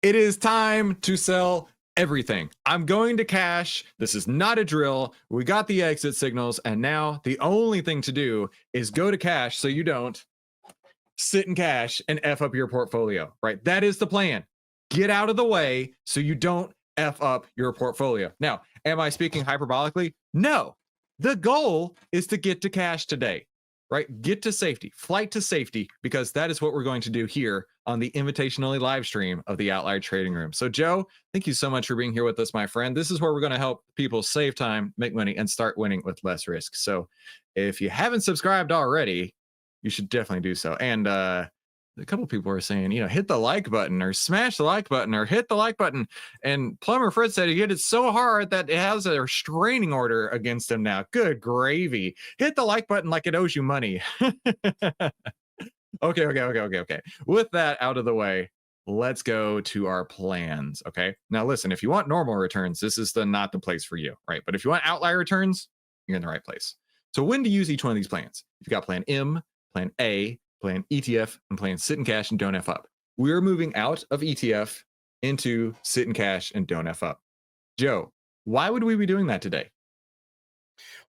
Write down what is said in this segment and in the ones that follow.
It is time to sell everything. I'm going to cash. This is not a drill. We got the exit signals, and now the only thing to do is go to cash so you don't sit in cash and F up your portfolio, right? That is the plan. Get out of the way so you don't F up your portfolio. Now, am I speaking hyperbolically? No. The goal is to get to cash today, right? Get to safety, flight to safety, because that is what we're going to do here on the invitation only live stream of the OVTLYR Trading Room. So, Joe, thank you so much for being here with us, my friend. This is where we're going to help people save time, make money, and start winning with less risk. So, if you haven't subscribed already, you should definitely do so. And a couple of people are saying, hit the like button or smash the like button or hit the like button. And Plumber Fred said he hit it so hard that it has a restraining order against him now. Good gravy. Hit the like button like it owes you money. Okay. With that out of the way, let's go to our plans. Okay. Now, listen, if you want normal returns, this is not the place for you, right? But if you want outlier returns, you're in the right place. So, when to use each one of these plans? You've got Plan M, Plan A, Plan ETF, and Plan Sit in Cash and Don't F Up. We're moving out of ETF into Sit in Cash and Don't F Up. Joe, why would we be doing that today?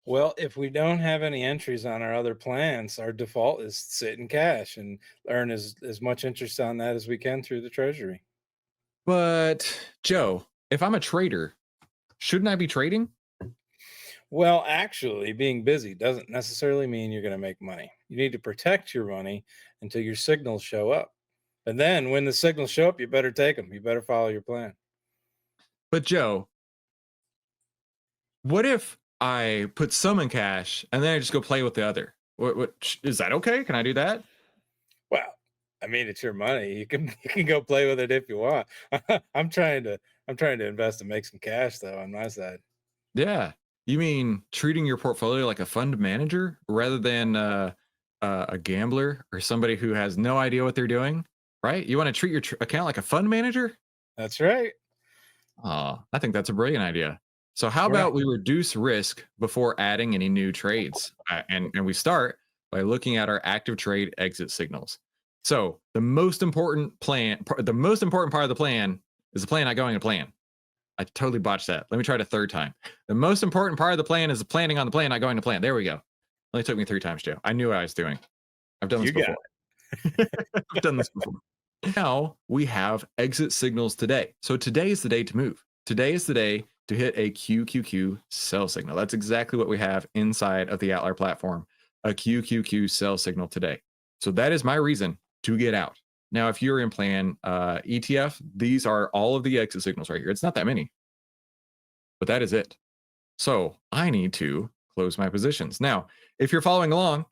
Well, if we don't have any entries on our other plans, our default is sit in cash and earn as much interest on that as we can through the treasury. But, Joe, if I'm a trader, shouldn't I be trading? Well, actually, being busy doesn't necessarily mean you're going to make money. You need to protect your money until your signals show up. And then when the signals show up, you better take them. You better follow your plan. But, Joe, what if I put some in cash and then I just go play with the other? What is that okay? Can I do that? Well, I mean, it's your money. You can you can go play with it if you want. I'm trying to I'm trying to invest and make some cash though on my side. Yeah. You mean treating your portfolio like a fund manager rather than a gambler or somebody who has no idea what they're doing, right? You want to treat your account like a fund manager? That's right. Oh, I think that's a brilliant idea. So how Right. about we reduce risk before adding any new trades? And we start by looking at our active trade exit signals. So the most important the most important part of the plan is the plan not going to plan. I totally botched that. Let me try it a third time. The most important part of the plan is the planning on the plan, not going to plan. There we go. Only took me 3 times, Joe. I knew what I was doing. I've done this You got before. it. I've done this before. Now we have exit signals today. So today is the day to move. Today is the day to hit a QQQ sell signal. That's exactly what we have inside of the OVTLYR platform, a QQQ sell signal today. So that is my reason to get out. Now, if you're in plan ETF, these are all of the exit signals right here. It's not that many, but that is it. So I need to close my positions. Now, if you're following along,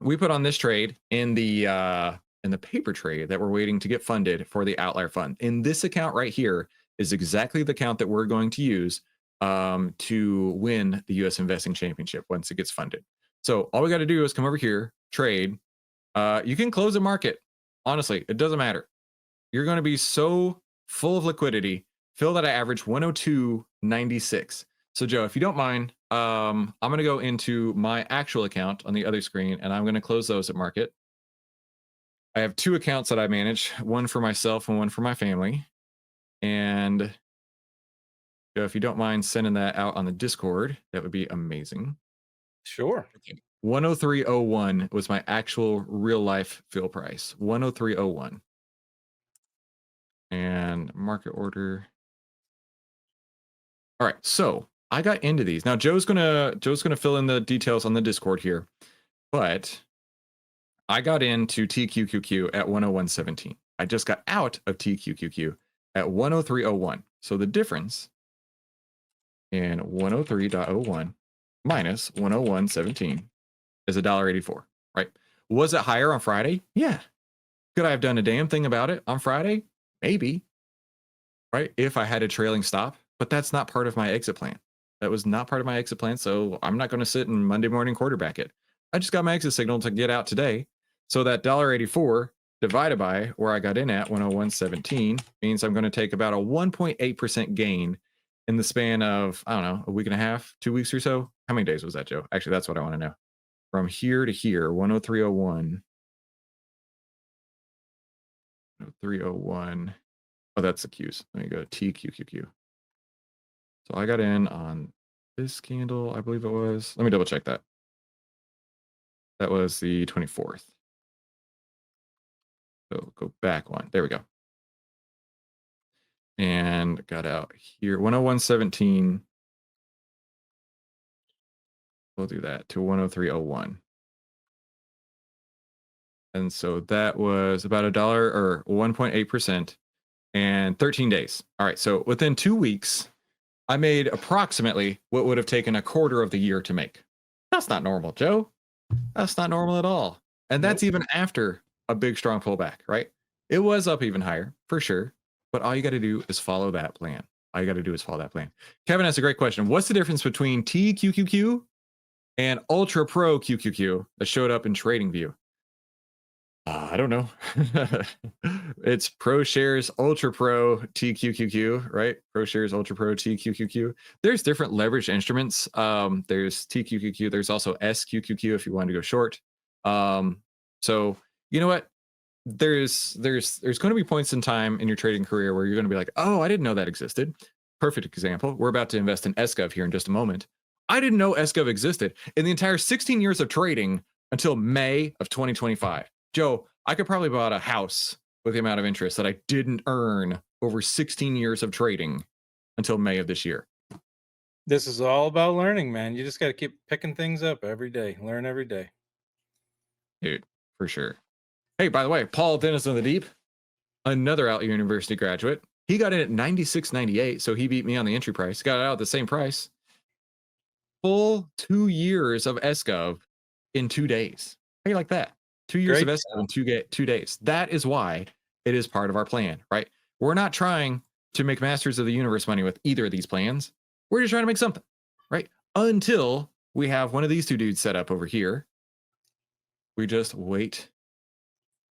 we put on this trade in the paper trade that we're waiting to get funded for the OVTLYR fund. In this account right here is exactly the account that we're going to use to win the US Investing Championship once it gets funded. So all we got to do is come over here, trade. You can close the market. Honestly, it doesn't matter. You're going to be so full of liquidity. Feel that I average 102.96. So Joe, if you don't mind, I'm going to go into my actual account on the other screen, and I'm going to close those at market. I have 2 accounts that I manage, one for myself and one for my family. And Joe, if you don't mind sending that out on the Discord, that would be amazing. Sure. Okay. 103.01 was my actual real life fill price. 103.01. And market order. All right, so I got into these. Now Joe's gonna fill in the details on the Discord here, but I got into TQQQ at 101.17. I just got out of TQQQ at 103.01. So the difference in 103.01 minus 101.17 is $1.84, right? Was it higher on Friday? Yeah. Could I have done a damn thing about it on Friday? Maybe, right? If I had a trailing stop, but that's not part of my exit plan. That was not part of my exit plan. So I'm not going to sit and Monday morning quarterback it. I just got my exit signal to get out today. So that $1.84 divided by where I got in at 101.17 means I'm going to take about a 1.8% gain in the span of, I don't know, a week and a half, 2 weeks or so. How many days was that, Joe? Actually, that's what I want to know. From here to here, 103.01. 103.01 Oh, that's the Qs. Let me go TQQQ. So I got in on this candle, I believe it was. Let me double check that. That was the 24th. So go back one. There we go. And got out here 101.17. We'll do that to 103.01. And so that was about $1 or 1.8% and 13 days. All right. So within 2 weeks, I made approximately what would have taken a quarter of the year to make. That's not normal, Joe. That's not normal at all. And Nope. that's even after a big, strong pullback, right? It was up even higher for sure. But all you got to do is follow that plan. All you got to do is follow that plan. Kevin has a great question. What's the difference between TQQQ and Ultra Pro QQQ that showed up in TradingView? I don't know. It's Pro Shares Ultra Pro TQQQ, right? Pro Shares Ultra Pro TQQQ. There's different leveraged instruments. There's TQQQ. There's also SQQQ if you want to go short. So you know what? There's going to be points in time in your trading career where you're going to be like, oh, I didn't know that existed. Perfect example. We're about to invest in SGov here in just a moment. I didn't know SGov existed in the entire 16 years of trading until May of 2025. Joe, I could probably buy a house with the amount of interest that I didn't earn over 16 years of trading until May of this year. This is all about learning, man. You just got to keep picking things up every day. Learn every day. Dude, for sure. Hey, by the way, Paul Dennis of the Deep, another Out University graduate. He got in at 96.98, so he beat me on the entry price. Got out at the same price. Full 2 years of SGov in 2 days. How you like that? 2 years Great of SGov in 2 days. That is why it is part of our plan, right? We're not trying to make Masters of the Universe money with either of these plans. We're just trying to make something, right? Until we have one of these two dudes set up over here. We just wait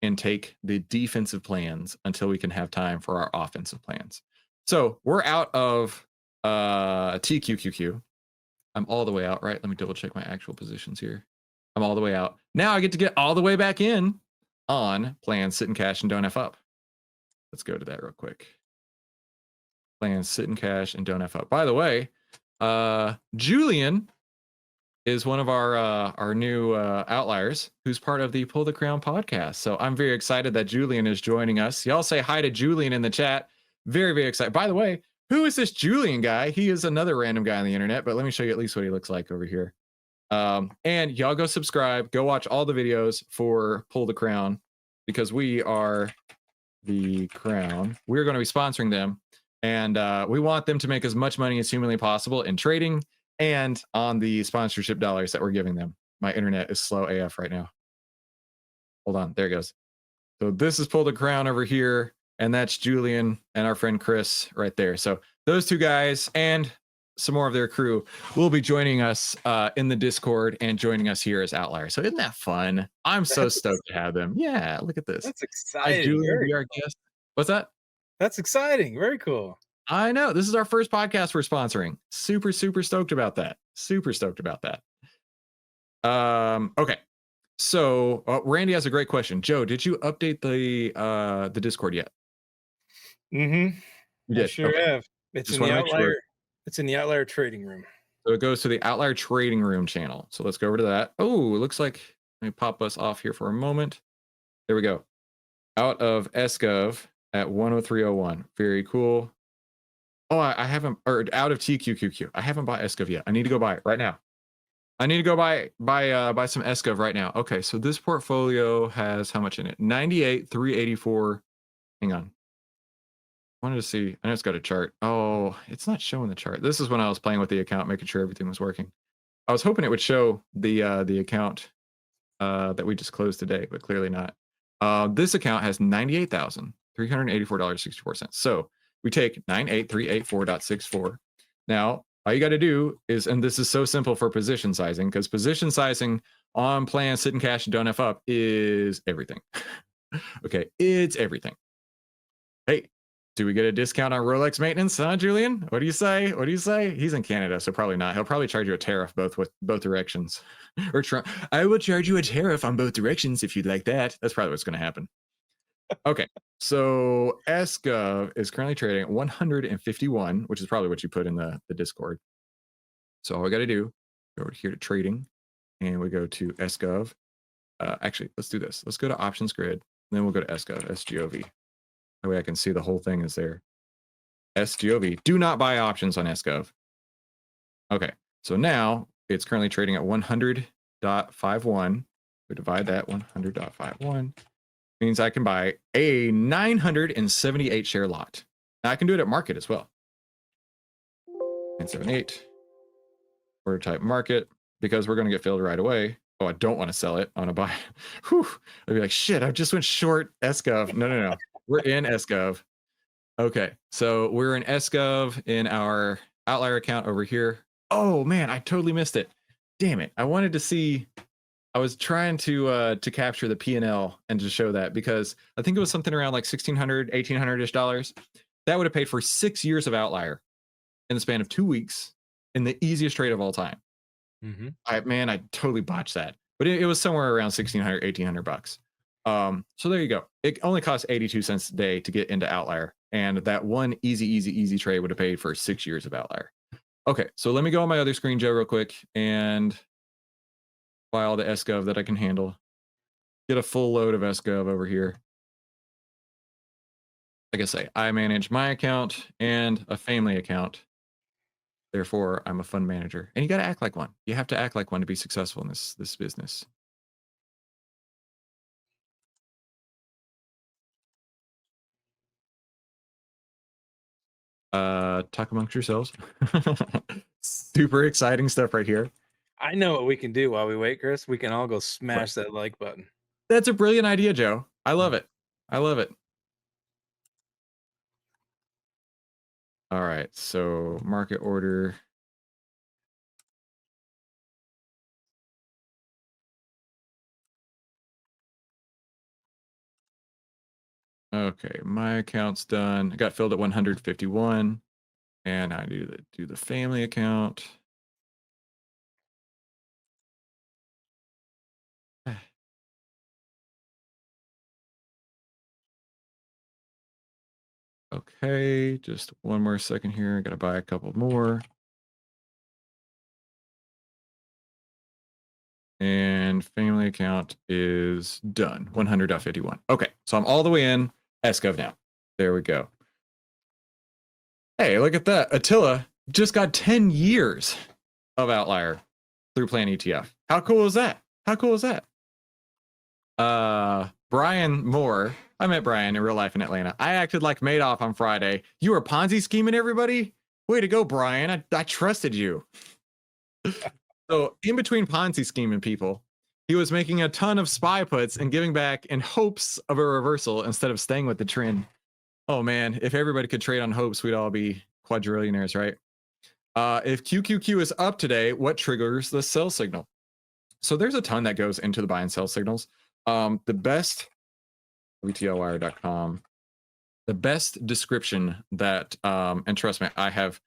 and take the defensive plans until we can have time for our offensive plans. So we're out of TQQQ. I'm all the way out, right? Let me double check my actual positions here. I'm all the way out. Now I get to get all the way back in on plans sit in cash and don't F up. Let's go to that real quick. Plans sit in cash and don't F up. By the way, Julian is one of our new outliers who's part of the Pull the Crown podcast. So I'm very excited that Julian is joining us. Y'all say hi to Julian in the chat. Very, very excited. By the way, who is this Julian guy? He is another random guy on the internet, but let me show you at least what he looks like over here. And y'all go subscribe, go watch all the videos for Pull the Crown because we are the Crown. We're going to be sponsoring them. And we want them to make as much money as humanly possible in trading and on the sponsorship dollars that we're giving them. My internet is slow AF right now. Hold on. There it goes. So this is Pull the Crown over here. And that's Julian and our friend Chris right there. So those two guys and some more of their crew will be joining us in the Discord and joining us here as Outliers. So isn't that fun? I'm so stoked to have them. Yeah, look at this. That's Hi, exciting. Julian, be our guest. What's that? That's exciting. Very cool. I know. This is our first podcast we're sponsoring. Super, super stoked about that. Super stoked about that. Okay. So Randy has a great question. Joe, did you update the Discord yet? Mm-hmm. You did. I sure Okay. have. It's Just in the want to make outlier. sure. It's in the outlier trading room. So it goes to the Outlier Trading Room channel. So let's go over to that. Oh, it looks like, let me pop us off here for a moment. There we go. Out of SGov at 103.01. Very cool. Oh, I haven't, or out of TQQQ. I haven't bought SGov yet. I need to go buy it right now. I need to go buy some SGov right now. Okay, so this portfolio has how much in it? 98,384. Hang on. Wanted to see. I know it's got a chart. Oh, it's not showing the chart. This is when I was playing with the account, making sure everything was working. I was hoping it would show the account that we just closed today, but clearly not. This account has $98,384.64. So we take 98384.64. Now, all you got to do is, and this is so simple for position sizing, because position sizing on plan, sit in cash, and don't F up is everything. Okay, it's everything. Hey, do we get a discount on Rolex maintenance, huh, Julian? What do you say? What do you say? He's in Canada, so probably not. He'll probably charge you a tariff both directions. Or I will charge you a tariff on both directions if you'd like that. That's probably what's going to happen. Okay, So SGov is currently trading at 151, which is probably what you put in the Discord. So all we got to do, go over here to trading, and we go to SGov. Actually, let's do this. Let's go to options grid, and then we'll go to SGov, SGOV. That way I can see the whole thing is there. SGOV. Do not buy options on SGov. Okay, so now it's currently trading at 100.51. We divide that 100.51 means I can buy a 978 share lot. Now I can do it at market as well. 978 order type market because we're going to get filled right away. Oh, I don't want to sell it. I want to buy. Whew. I'd be like, shit, I just went short SGov. No. We're in SGov. Okay, so we're in SGov in our outlier account over here. Oh man, I totally missed it. Damn it. I wanted to see. I was trying to capture the P&L and to show that because I think it was something around like 1,600, 1,800-ish dollars. That would have paid for 6 years of outlier in the span of 2 weeks in the easiest trade of all time. Mm-hmm. I totally botched that. But it was somewhere around 1,600, 1,800 bucks. So there you go. It only costs 82 cents a day to get into outlier. And that one easy trade would have paid for 6 years of outlier. Okay, so let me go on my other screen, Joe, real quick, and buy all the SGov that I can handle. Get a full load of SGov over here. Like I say, I manage my account and a family account. Therefore, I'm a fund manager. And you got to act like one. You have to act like one to be successful in this business. Talk amongst yourselves. Super exciting stuff right here. I know what we can do while we wait, Chris. We can all go What? smash that like button. That's a brilliant idea, Joe. I love it. I love it. All right, so market order. Okay, my account's done. I got filled at 151, and I do the family account. Okay, just one more second here. I gotta buy a couple more. And family account is done. 100.51. Okay, so I'm all the way in SGov now. There we go. Hey, look at that. Attila just got 10 years of outlier through Plan ETF. How cool is that? How cool is that? Brian Moore. I met Brian in real life in Atlanta. I acted like Madoff on Friday. You were Ponzi scheming everybody? Way to go, Brian. I trusted you. So in between Ponzi scheming people, he was making a ton of SPY puts and giving back in hopes of a reversal instead of staying with the trend. Oh man, if everybody could trade on hopes, we'd all be quadrillionaires, right? If QQQ is up today, what triggers the sell signal? So there's a ton that goes into the buy and sell signals. The best OVTLYR.com, the best description that, and trust me, I've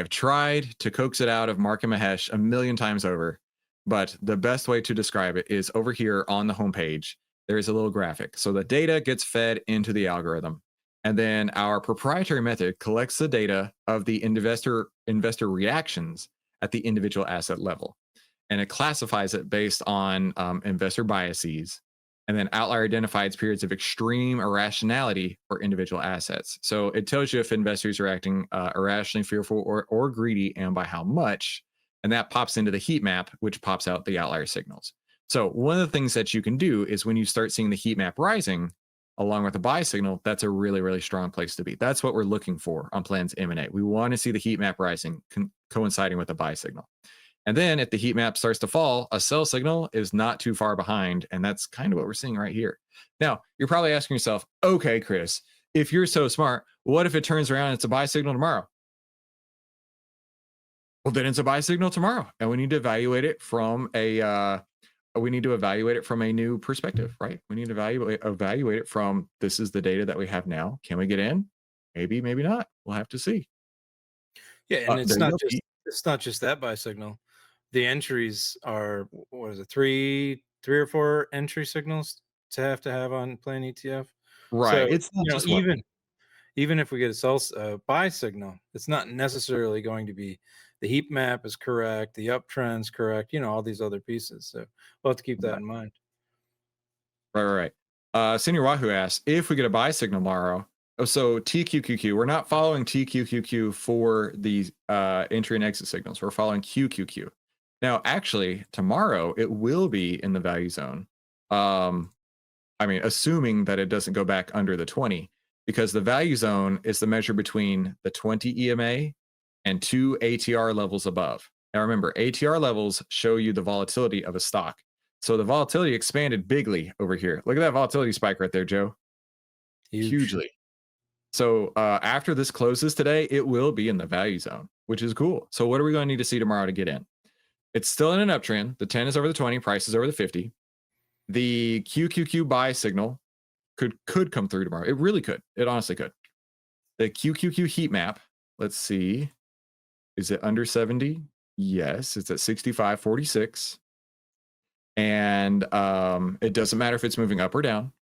tried to coax it out of Mark and Mahesh a million times over, but the best way to describe it is over here on the homepage. There's a little graphic. So the data gets fed into the algorithm. And then our proprietary method collects the data of the investor reactions at the individual asset level. And it classifies it based on investor biases. And then outlier identifies periods of extreme irrationality for individual assets. So it tells you if investors are acting irrationally fearful or greedy and by how much. And that pops into the heat map, which pops out the outlier signals. So one of the things that you can do is when you start seeing the heat map rising along with the buy signal, that's a really, really strong place to be. That's what we're looking for on plans M&A. We want to see the heat map rising coinciding with the buy signal. And then if the heat map starts to fall, a sell signal is not too far behind. And that's kind of what we're seeing right here. Now, you're probably asking yourself, okay, Chris, if you're so smart, what if it turns around and it's a buy signal tomorrow? Well, then it's a buy signal tomorrow. And we need to evaluate it from a new perspective, right? We need to evaluate it from this is the data that we have now. Can we get in? Maybe, maybe not. We'll have to see. Yeah, and There you go, Pete. it's not just that buy signal. The entries are what is it, three or four entry signals to have on Plan ETF. Right. So, It's not just one. even if we get a buy signal, it's not necessarily going to be the heat map is correct, the uptrend's correct, all these other pieces. So we'll have to keep that Right. in mind. Right. Senior Wahoo asks if we get a buy signal tomorrow. Oh, so TQQQ, we're not following TQQQ for the entry and exit signals. We're following QQQ. Now, actually, tomorrow it will be in the value zone. Um, I mean, assuming that it doesn't go back under the 20, because the value zone is the measure between the 20 EMA and two ATR levels above. Now, remember, ATR levels show you the volatility of a stock. So the volatility expanded bigly over here. Look at that volatility spike right there, Joe. Huge. Hugely. So after this closes today, it will be in the value zone, which is cool. So what are we going to need to see tomorrow to get in? It's still in an uptrend. The 10 is over the 20, price is over the 50. The QQQ buy signal could come through tomorrow. It really could. It honestly could. The QQQ heat map, let's see. Is it under 70? Yes, it's at 65.46. And it doesn't matter if it's moving up or down,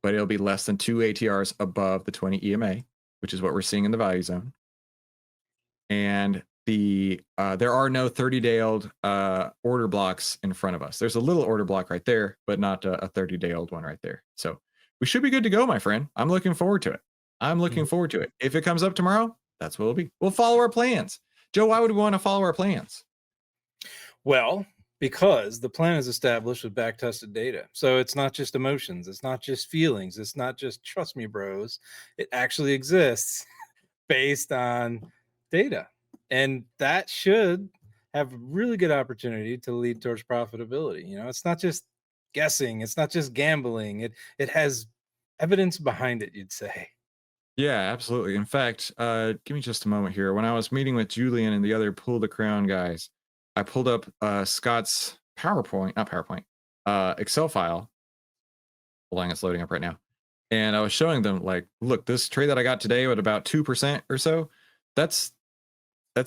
but it'll be less than two ATRs above the 20 EMA, which is what we're seeing in the value zone. And there are no 30-day old order blocks in front of us. There's a little order block right there, but not a 30-day old one right there. So we should be good to go, my friend. I'm looking forward to it. I'm looking Mhm. forward to it. If it comes up tomorrow, that's what it'll be. We'll follow our plans. Joe, why would we want to follow our plans? Well, because the plan is established with back tested data. So it's not just emotions, it's not just feelings, it's not just trust me, bros. It actually exists based on data. And that should have a really good opportunity to lead towards profitability. It's not just guessing, it's not just gambling. It has evidence behind it, you'd say. Yeah, absolutely. In fact, give me just a moment here. When I was meeting with Julian and the other Pull the Crown guys, I pulled up Scott's PowerPoint, not PowerPoint, Excel file. Hold on, it's loading up right now. And I was showing them, like, look, this trade that I got today at about 2% or so, that's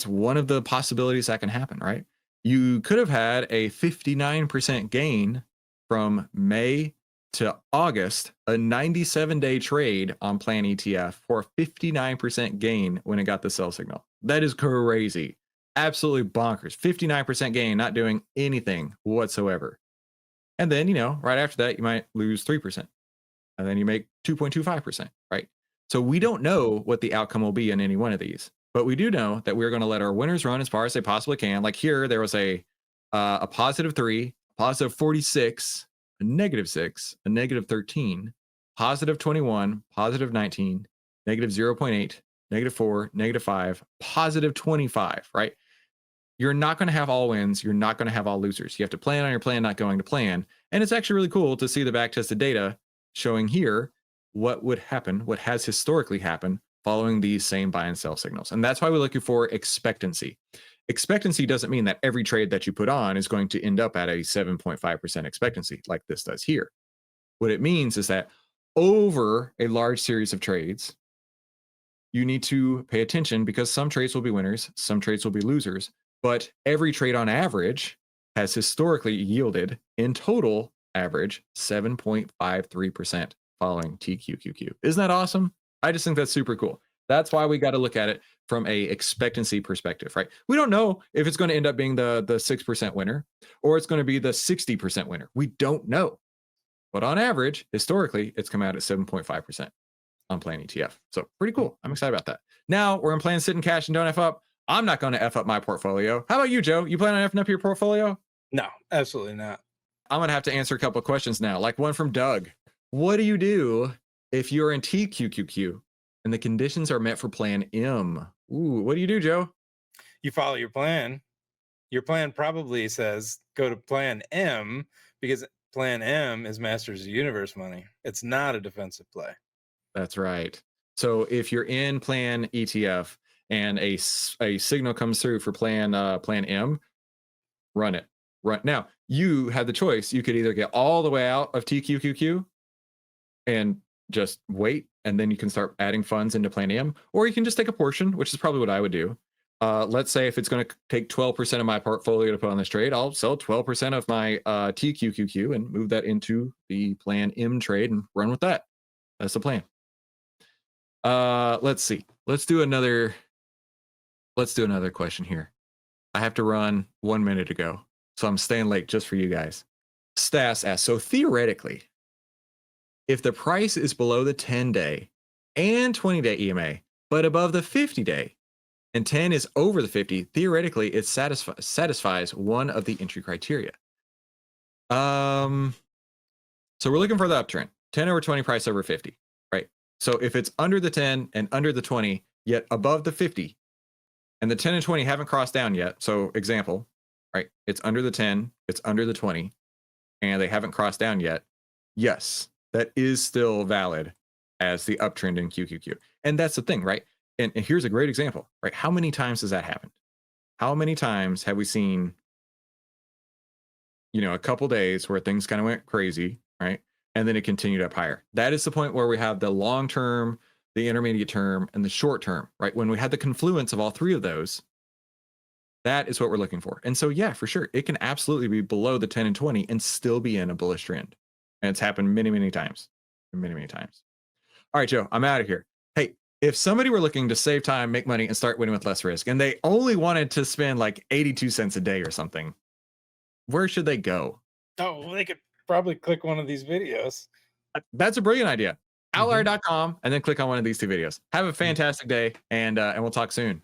one of the possibilities that can happen, right? You could have had a 59% gain from May to August, a 97-day trade on Plan ETF for a 59% gain when it got the sell signal. That is crazy. Absolutely bonkers. 59% gain, not doing anything whatsoever. And then, right after that, you might lose 3%. And then you make 2.25%, right? So we don't know what the outcome will be in any one of these, but we do know that we're going to let our winners run as far as they possibly can. Like here, there was a positive 3, positive 46, a negative 6, a negative 13, positive 21, positive 19, negative 0.8, negative 4, negative 5, positive 25, right? You're not going to have all wins. You're not going to have all losers. You have to plan on your plan not going to plan. And it's actually really cool to see the back tested data showing here what would happen, what has historically happened following these same buy and sell signals. And that's why we're looking for expectancy. Expectancy doesn't mean that every trade that you put on is going to end up at a 7.5% expectancy like this does here. What it means is that over a large series of trades, you need to pay attention because some trades will be winners, some trades will be losers, but every trade on average has historically yielded in total average 7.53% following TQQQ. Isn't that awesome? I just think that's super cool. That's why we got to look at it from a expectancy perspective, right? We don't know if it's going to end up being the 6% winner or it's going to be the 60% winner. We don't know. But on average, historically, it's come out at 7.5% on Plan ETF. So pretty cool. I'm excited about that. Now we're in Plan Sit and Cash and Don't F Up. I'm not going to F up my portfolio. How about you, Joe? You plan on Fing up your portfolio? No, absolutely not. I'm going to have to answer a couple of questions now, like one from Doug. What do you do if you're in TQQQ and the conditions are met for Plan M? Ooh, what do you do, Joe? You follow your plan. Your plan probably says go to Plan M because Plan M is Masters of the Universe money. It's not a defensive play. That's right. So if you're in Plan ETF and a signal comes through for Plan M, run it. Run. Now, you had the choice. You could either get all the way out of TQQQ and just wait, and then you can start adding funds into Plan M, or you can just take a portion, which is probably what I would do. Let's say if it's going to take 12% of my portfolio to put on this trade, I'll sell 12% of my TQQQ and move that into the Plan M trade and run with that. That's the plan. Let's see. Let's do another question here. I have to run 1 minute ago, so I'm staying late just for you guys. Stas asks, so theoretically, if the price is below the 10-day and 20-day EMA, but above the 50-day, and 10 is over the 50, theoretically, it satisfies one of the entry criteria. So we're looking for the uptrend, 10 over 20, price over 50, right? So if it's under the 10 and under the 20, yet above the 50, and the 10 and 20 haven't crossed down yet. So example, right? It's under the 10, it's under the 20, and they haven't crossed down yet. Yes, that is still valid as the uptrend in QQQ. And that's the thing, right? And here's a great example, right? How many times has that happened? How many times have we seen, a couple days where things kind of went crazy, right? And then it continued up higher. That is the point where we have the long term, the intermediate term, and the short term, right? When we had the confluence of all three of those, that is what we're looking for. And so, yeah, for sure, it can absolutely be below the 10 and 20 and still be in a bullish trend. And it's happened many, many times. Many, many times. All right, Joe, I'm out of here. Hey, if somebody were looking to save time, make money, and start winning with less risk, and they only wanted to spend like 82 cents a day or something, where should they go? Oh, well, they could probably click one of these videos. That's a brilliant idea. Mhm. OVTLYR.com and then click on one of these two videos. Have a fantastic day, and we'll talk soon.